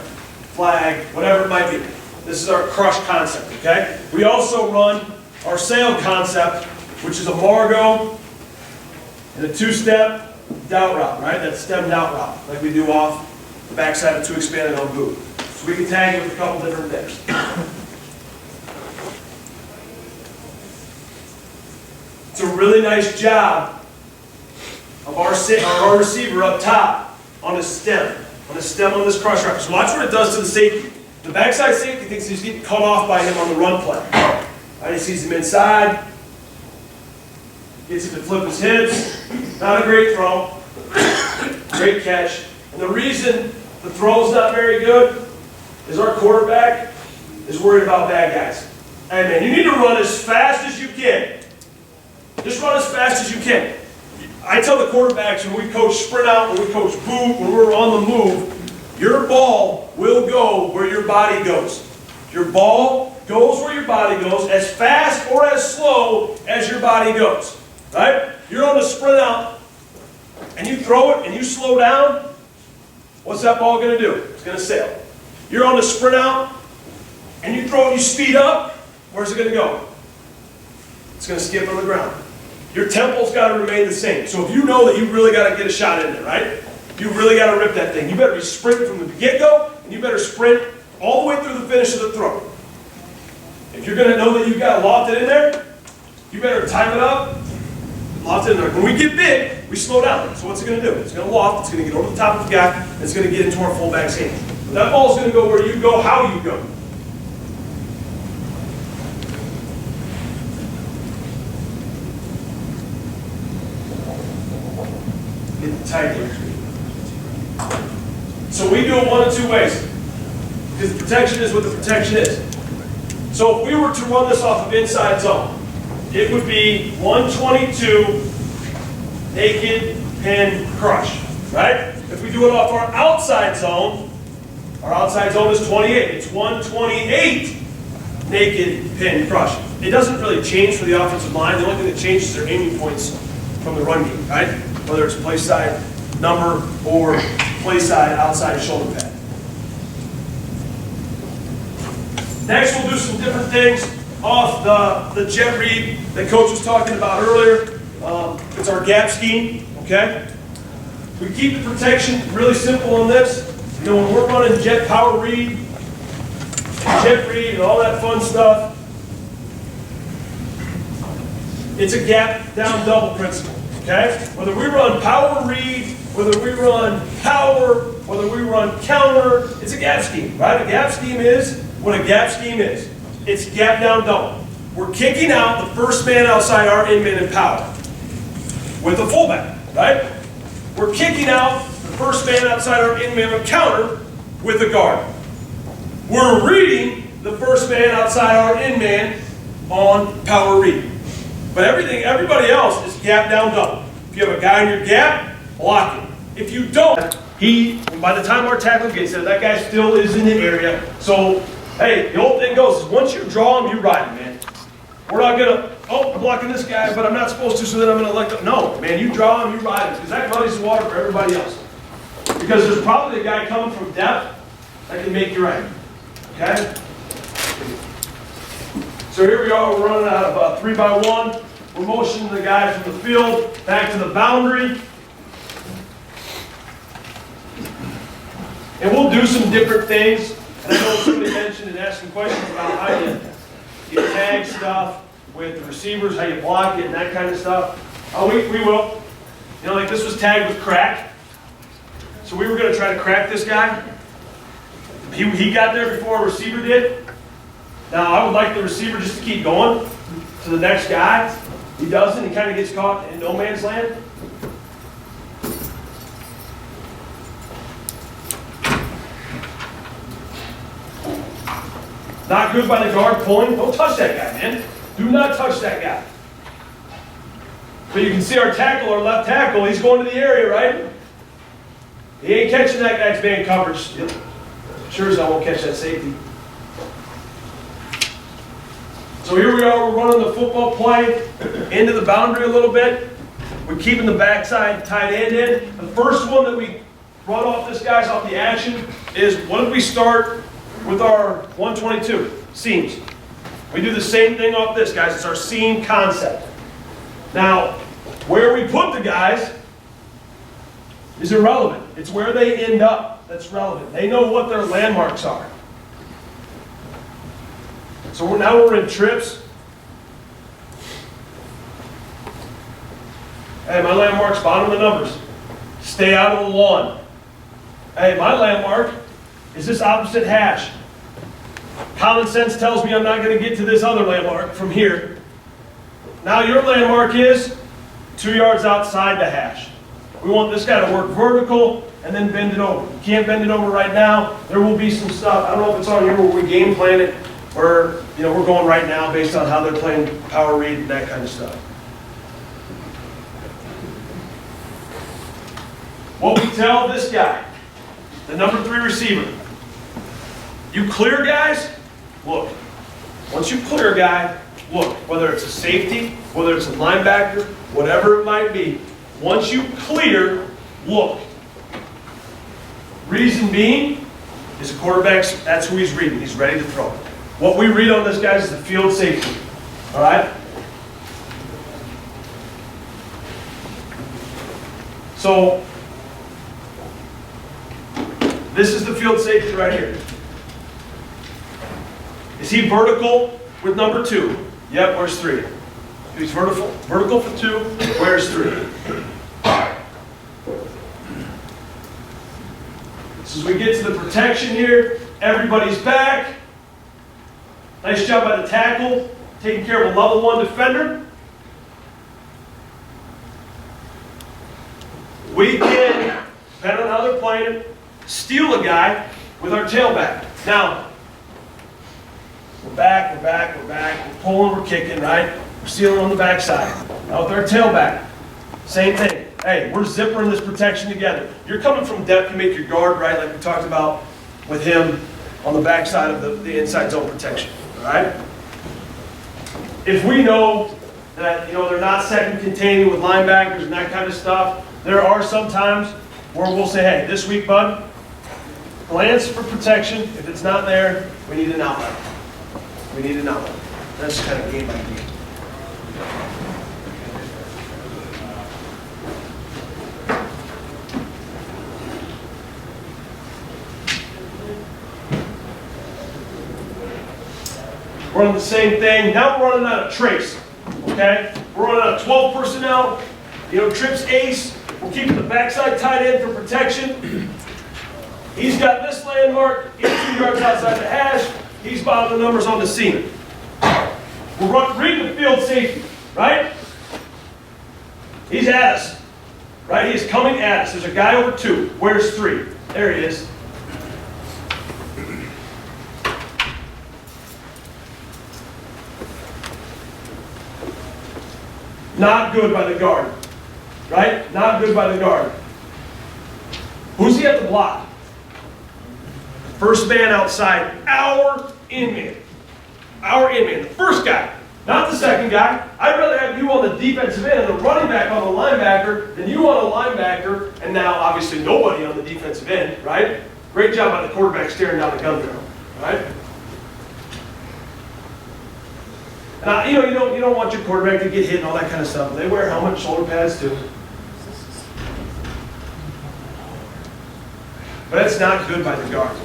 flag, whatever it might be. This is our crush concept, okay? We also run our sail concept, which is a Margot and a two-step doubt route, right? That stem doubt route, like we do off the backside of two expanded on boot. So we can tag it with a couple different things. It's a really nice job of our receiver up top on the stem on this crush route. So watch what it does to the safety. The backside safety thinks he's getting cut off by him on the run play. Right, he sees him inside, gets him to flip his hips. Not a great throw, great catch. And the reason the throw's not very good is our quarterback is worried about bad guys. Hey man, you need to run as fast as you can. Just run as fast as you can. I tell the quarterbacks when we coach sprint out, when we coach boot, when we're on the move, your ball will go where your body goes. Your ball goes where your body goes, as fast or as slow as your body goes. Right? You're on the sprint out, and you throw it and you slow down, what's that ball going to do? It's going to sail. You're on the sprint out, and you throw it and you speed up, where's it going to go? It's going to skip on the ground. Your tempo's got to remain the same. So if you know that you really got to get a shot in there, right? You really got to rip that thing. You better be sprinting from the get-go, and you better sprint all the way through the finish of the throw. If you're going to know that you've got loft it in there, you better time it up, loft it in there. When we get big, we slow down. So what's it going to do? It's going to loft, it's going to get over the top of the guy, and it's going to get into our fullback's hand. But that ball's going to go where you go, how you go. Tight here. So we do it one of two ways. Because the protection is what the protection is. So if we were to run this off of inside zone, it would be 122 naked pin crush. Right? If we do it off our outside zone is 28. It's 128 naked pin crush. It doesn't really change for the offensive line. The only thing that changes is their aiming points from the run game, right? Whether it's play side number or play side outside shoulder pad. Next, we'll do some different things off the jet read that Coach was talking about earlier. It's our gap scheme, okay? We keep the protection really simple on this. You know, when we're running jet power read, and jet read, and all that fun stuff, it's a gap down double principle. Okay? Whether we run power read, whether we run power, whether we run counter, it's a gap scheme, right? A gap scheme is what a gap scheme is. It's gap down double. We're kicking out the first man outside our in man in power with the fullback, right? We're kicking out the first man outside our in man in counter with a guard. We're reading the first man outside our in man on power read. But everybody else is gap down double. If you have a guy in your gap, block him. If you don't, by the time our tackle gets there, that guy still is in the area. So, hey, the old thing goes, is once you draw him, you ride him, man. We're not going to, I'm blocking this guy, but I'm not supposed to, so then I'm going to let go. No, man, you draw him, you ride him, because that muddies the water for everybody else. Because there's probably a guy coming from depth that can make you right. Okay? So here we are, we're running out of 3x1. We're motioning the guy from the field back to the boundary. And we'll do some different things. And I know somebody mentioned and asked some questions about how you tag stuff with the receivers, how you block it and that kind of stuff. Oh, we will. You know, like this was tagged with crack. So we were going to try to crack this guy. He got there before a receiver did. Now, I would like the receiver just to keep going to the next guy. He doesn't. He kind of gets caught in no man's land. Not good by the guard pulling. Don't touch that guy, man. Do not touch that guy. But you can see our tackle, our left tackle, he's going to the area, right? He ain't catching that guy's man coverage. Sure as hell won't catch that safety. So here we are, we're running the football play into the boundary a little bit. We're keeping the backside tight end in. The first one that we run off this guy's off the action is, what did we start with our 122? Seams. We do the same thing off this, guys. It's our seam concept. Now, where we put the guys is irrelevant. It's where they end up that's relevant. They know what their landmarks are. So now we're in trips. Hey, my landmark's bottom of the numbers. Stay out of the lawn. Hey, my landmark is this opposite hash. Common sense tells me I'm not going to get to this other landmark from here. Now your landmark is 2 yards outside the hash. We want this guy to work vertical and then bend it over. You can't bend it over right now. There will be some stuff. I don't know if it's on here where we game plan it, or we're going right now based on how they're playing power read and that kind of stuff. What we tell this guy, the number 3 receiver, you clear guys, look. Once you clear a guy, look. Whether it's a safety, whether it's a linebacker, whatever it might be, once you clear, look. Reason being is a quarterback's, that's who he's reading. He's ready to throw. What we read on this, guys, is the field safety. All right? So, this is the field safety right here. Is he vertical with number 2? Yep, where's 3? He's vertical for 2, where's 3? So as we get to the protection here, everybody's back. Nice job by the tackle, taking care of a level 1 defender. We can, depending on how they're playing it, steal a guy with our tailback. Now, we're back, we're pulling, we're kicking, right? We're stealing on the backside. Now with our tailback, same thing. Hey, we're zippering this protection together. You're coming from depth to make your guard, right? Like we talked about with him on the backside of the inside zone protection, all right? If we know that, they're not second containing with linebackers and that kind of stuff, there are some times where we'll say, hey, this week, bud, glance for protection. If it's not there, we need an outlet. We need an outlet. That's kind of game by game. We're running the same thing. Now we're running out of trace. Okay? We're running out of 12 personnel. Trips ace. We're keeping the backside tight end for protection. He's got this landmark. He's 2 yards outside the hash. He's bottom of the numbers on the seam. We're reading the field safety, right? He's at us, right? He's coming at us. There's a guy over 2. Where's 3? There he is. Not good by the guard, right? Not good by the guard. Who's he at the block? First man outside, our in-man. Our in-man, the first guy, not the second guy. I'd rather have you on the defensive end and the running back on the linebacker than you on a linebacker, and now obviously nobody on the defensive end, right? Great job by the quarterback staring down the gun barrel, right? And you don't want your quarterback to get hit and all that kind of stuff. They wear helmet, shoulder pads too. But it's not good by the guard.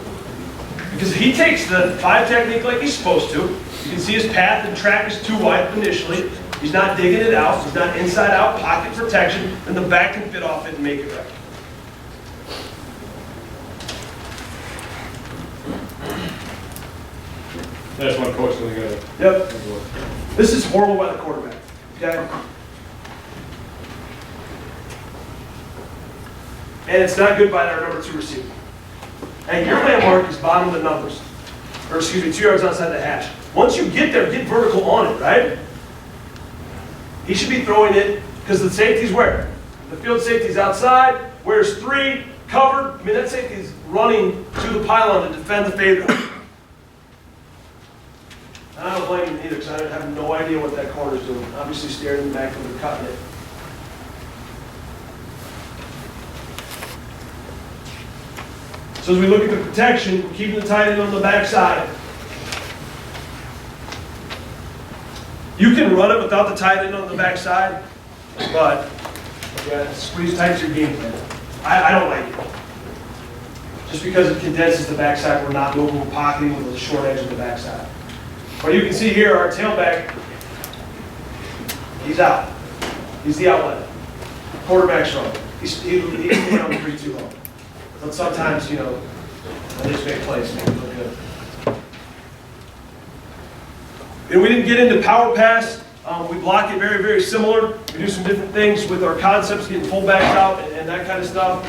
Because if he takes the 5 technique like he's supposed to, you can see his path and track is too wide initially. He's not digging it out. He's not inside out pocket protection. Then the back can fit off it and make it right. That's one coach really good. Yep. This is horrible by the quarterback. Okay? And it's not good by our number 2 receiver. And your landmark is bottom of the numbers. Or excuse me, 2 yards outside the hash. Once you get there, get vertical on it, right? He should be throwing it, because the safety's where? The field safety's outside, where's 3, covered. I mean, that safety's running to the pylon to defend the fade route. I don't blame him either, because I have no idea what that corner's doing. Obviously staring in the back when they're cutting it. So as we look at the protection, we're keeping the tight end on the backside. You can run it without the tight end on the backside, but yeah, squeeze tight to your game plan. I don't like it. Just because it condenses the backside, we're not moving, we're pocketing with a short edge of the backside. But you can see here, our tailback, he's out. He's the outlet. Quarterback's wrong. He's playing on the 3-2 low. But sometimes, I just make plays, make it look good. And we didn't get into power pass. We block it very, very similar. We do some different things with our concepts, getting fullbacks out and that kind of stuff.